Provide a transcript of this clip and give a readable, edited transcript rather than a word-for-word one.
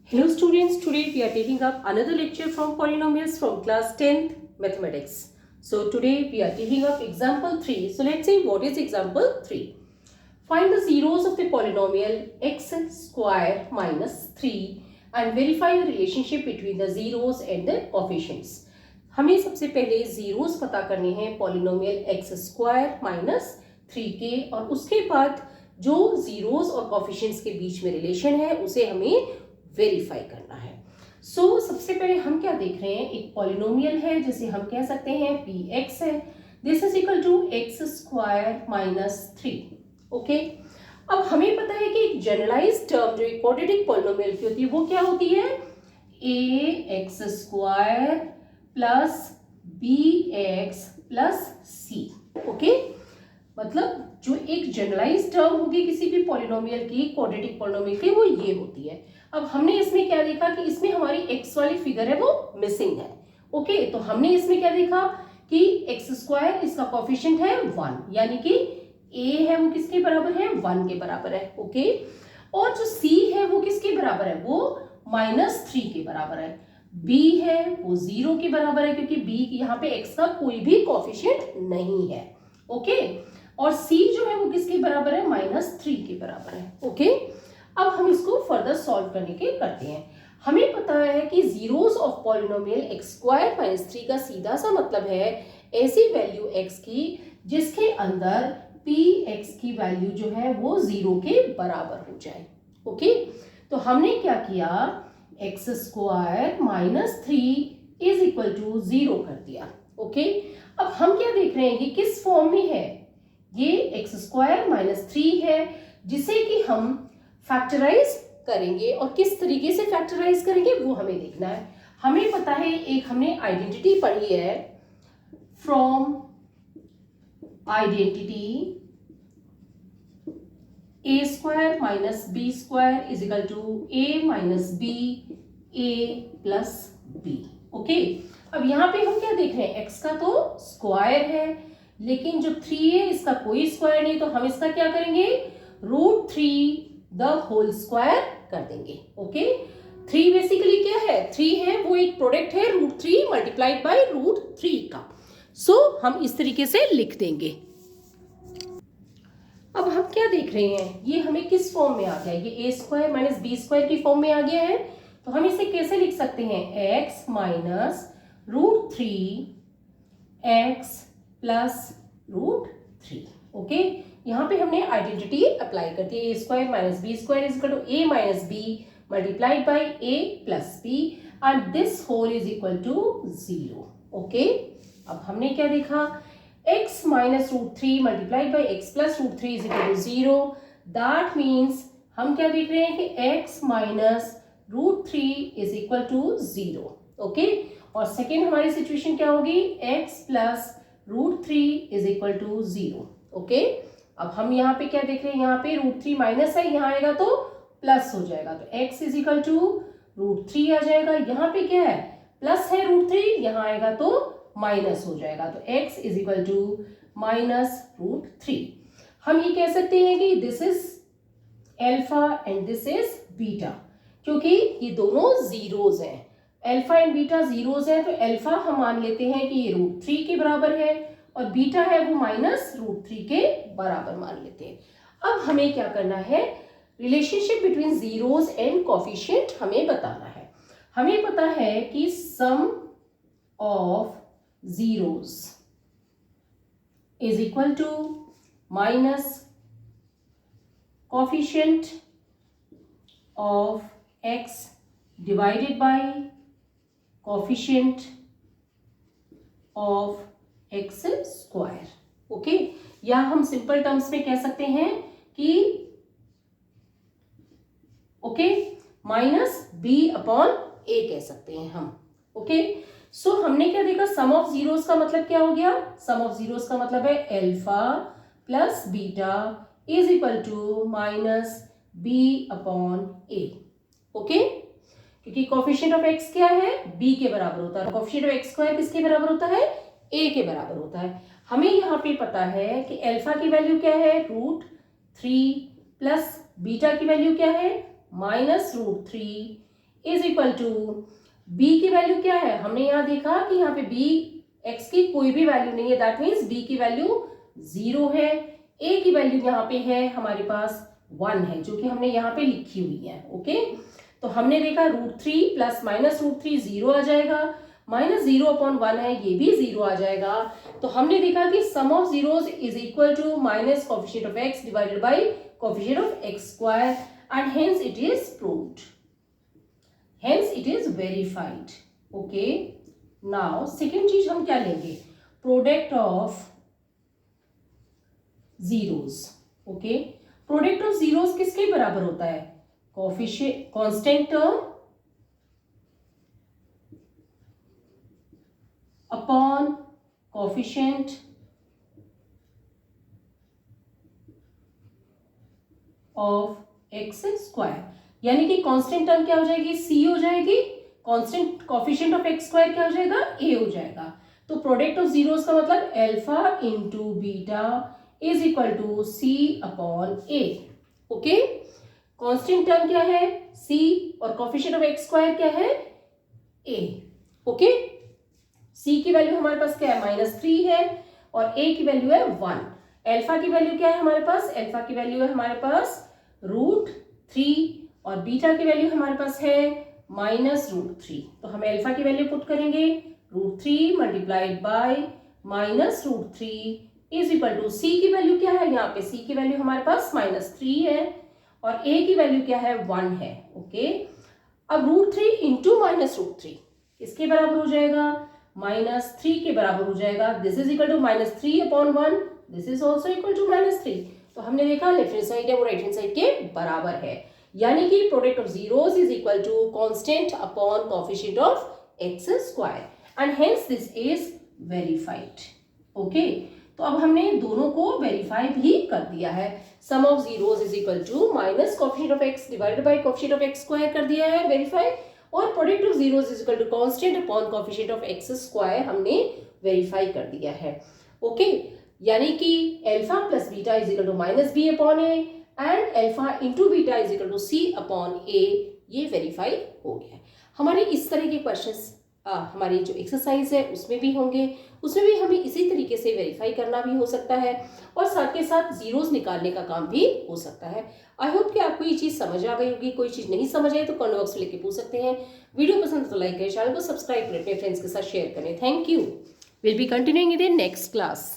Hello students, today we are taking up another lecture from polynomials from class 10th mathematics. So today we are taking up example 3. So let's see what is example 3. Find the zeros of the polynomial x square minus 3 and verify the relationship between the zeros and the coefficients. हमें सबसे पहले zeros पता करने हैं polynomial x square minus 3 के, और उसके बाद जो zeros और coefficients के बीच में relation है उसे हमें वेरीफाई करना है। सबसे पहले हम क्या देख रहे हैं, एक पॉलिनोमियल है जिसे हम कह सकते हैं px है, this is equal to x square minus 3। Okay, अब हमें पता है कि एक जनरलाइज्ड टर्म जो एक क्वाड्रेटिक पॉलिनोमियल की होती है वो क्या होती है, a x square plus b x plus c. Okay, मतलब जो एक जनरलाइज्ड टर्म होगी किसी भी पॉलिनोमियल की, क्वाड्रेटिक पॉलिनोमियल की, वो ये होती है। अब हमने इसमें क्या देखा कि इसमें हमारी x वाली फिगर है वो मिसिंग है। ओके, तो हमने इसमें क्या देखा कि एक्स स्क्वायर इसका कोफिशिएंट है 1, यानी कि a है वो किसके बराबर है, 1 के बराबर है। ओके, और जो c है वो किसके बराबर है, वो -3 के बराबर है। b है वो 0 के बराबर है क्योंकि b यहाँ पे x का कोई भी कोफिशिएंट नहीं है। ओके, और c जो है वो किसके बराबर है, -3 के बराबर है। ओके, अब हम इसको फर्दर सॉल्व करने के करते हैं। हमें पता है कि zeros of polynomial x square minus 3 का सीधा सा मतलब है ऐसी वैल्यू x की जिसके अंदर px की वैल्यू जो है वो 0 के बराबर हो जाए। ओके, तो हमने क्या किया, x square minus 3 is equal to 0 कर दिया। ओके, अब हम क्या देख रहे हैं कि किस फॉर्म में है, ये एक्स स्क्वायर माइनस 3 है जिसे कि हम फैक्टराइज करेंगे, और किस तरीके से फैक्टराइज करेंगे वो हमें देखना है। हमें पता है, एक हमने आइडेंटिटी पढ़ी है, from identity a square minus b square is equal to a minus b a plus b. Okay, अब यहाँ पे हम क्या देख रहे हैं, एक्स का तो स्क्वायर है लेकिन जो 3 है इसका कोई स्क्वायर नहीं, तो हम इसका क्या करेंगे, √3 द होल स्क्वायर कर देंगे। ओके, 3 बेसिकली क्या है, 3 है वो एक प्रोडक्ट है √3 मल्टीप्लाइड बाय √3 का। हम इस तरीके से लिख देंगे। अब हम क्या देख रहे हैं, ये हमें किस फॉर्म में आ गया, ये ए स्क्वायर माइनस बी स्क्वायर की फॉर्म में आ गया है। तो हम इसे कैसे लिख सकते हैं, x minus √3 x plus √3। Okay, यहाँ पे हमने आइडेंटिटी अप्लाई कर दी, a square minus b square is equal to a minus b multiplied by a plus b and this whole is equal to 0। Okay, अब हमने क्या देखा, x minus √3 multiplied by x plus √3 is equal to 0। That means हम क्या देख रहे हैं कि x minus √3 is equal to 0। Okay, और सेकेंड हमारी सिचुएशन क्या होगी, x plus √3 is equal to 0। Okay, अब हम यहाँ पे क्या देख रहे हैं, यहाँ पे √3 माइनस है, यहाँ आएगा तो प्लस हो जाएगा, तो x इज इक्वल टू √3 आ जाएगा। यहाँ पे क्या है, प्लस है √3, यहाँ आएगा तो माइनस हो जाएगा, तो x is equal to minus √3। हम ये कह सकते हैं कि this is alpha and this is beta, क्योंकि ये दोनों जीरोज हैं, अल्फा एंड बीटा जीरोज है, तो अल्फा हम मान लेते हैं कि ये √3 के बराबर है और बीटा है वो माइनस √3 के बराबर मान लेते हैं। अब हमें क्या करना है, relationship between zeros and coefficient हमें बताना है। हमें पता है कि sum of zeros is equal to minus coefficient of x divided by coefficient of x square. Okay, या हम सिंपल टर्म्स में कह सकते हैं कि okay minus b upon a कह सकते हैं हम। ओके, हमने क्या देखा, सम ऑफ जीरोस का मतलब क्या हो गया, सम ऑफ जीरोस का मतलब है alpha plus beta is equal to minus b upon a. Okay, क्योंकि कोफिशिएंट ऑफ एक्स क्या है, b के बराबर होता है, कोफिशिएंट ऑफ एक्स स्क्वायर किसके बराबर होता है, a के बराबर होता है। हमें यहाँ पे पता है कि अल्फा की वैल्यू क्या है, √3 प्लस बीटा की वैल्यू क्या है, -√3 इज इक्वल टू बी की वैल्यू क्या है, हमने यहाँ देखा कि यहाँ पे बी एक्स की कोई भी वैल्यू नहीं है, दैट मीन्स बी की वैल्यू 0 है। ए की वैल्यू यहाँ पे है हमारे पास 1 है, जो कि हमने यहाँ पे लिखी हुई है। ओके, तो हमने देखा √3 प्लस माइनस √3 0 आ जाएगा, -0/1 है, ये भी 0 आ जाएगा। तो हमने देखा कि sum of zeros is equal to minus coefficient of x divided by coefficient of x square and hence it is proved, hence it is verified. Okay, now second चीज हम क्या लेंगे, product of zeros. Okay, product of zeros किसके बराबर होता है, coefficient constant term upon coefficient of x square, यानी कि कांस्टेंट टर्म क्या हो जाएगी, सी हो जाएगी, constant coefficient of x square क्या हो जाएगा, ए हो जाएगा। तो प्रोडक्ट ऑफ जीरोस का मतलब alpha into beta is equal to c upon a. Okay, constant term क्या है, सी, और कोएफिशिएंट ऑफ एक्स स्क्वायर क्या है, ए। ओके, सी की वैल्यू हमारे पास क्या है, -3 है, और ए की वैल्यू है 1। अल्फा की वैल्यू क्या है हमारे पास, अल्फा की वैल्यू है हमारे पास √3, और बीटा की वैल्यू हमारे पास है -√3। तो हम अल्फा की वैल्यू पुट करेंगे, √3 multiplied by -√3 is equal to C की वैल्यू क्या है, यहाँ पे सी की वैल्यू हमारे पास -3 है, और ए की वैल्यू क्या है, 1 है। ओके, अब √3 इंटू -√3 किसके बराबर हो जाएगा, -3 के बराबर हो जाएगा। This is equal to -3/1, this is also equal to -3। तो हमने देखा लेफ्ट हैंड साइड है वो राइट हैंड साइड के बराबर है, यानी कि product of zeros is equal to constant upon coefficient of x square and hence this is verified. Okay, तो अब हमने दोनों को वेरीफाई भी कर दिया है। Sum of zeros is equal to minus coefficient of x divided by coefficient of x square कर दिया है वेरीफाई, और product of zeros is equal to constant upon coefficient of x square हमने वेरीफाई कर दिया है। ओके, यानी कि alpha plus beta is equal to -b upon a and alpha into beta is equal to c upon a, ये verify हो गया। हमारे इस तरह के क्वेश्चंस हमारी जो एक्सरसाइज है उसमें भी होंगे, उसमें भी हमें इसी तरीके से वेरीफाई करना भी हो सकता है, और साथ के साथ जीरोस निकालने का काम भी हो सकता है। आई होप कि आपको ये चीज़ समझ आ गई होगी। कोई चीज़ नहीं समझ आए तो कमेंट बॉक्स में लिख के पूछ सकते हैं। वीडियो पसंद तो लाइक करें, चैनल को सब्सक्राइब करें, अपने फ्रेंड्स के साथ शेयर करें। Thank you. Will be continuing in the next class.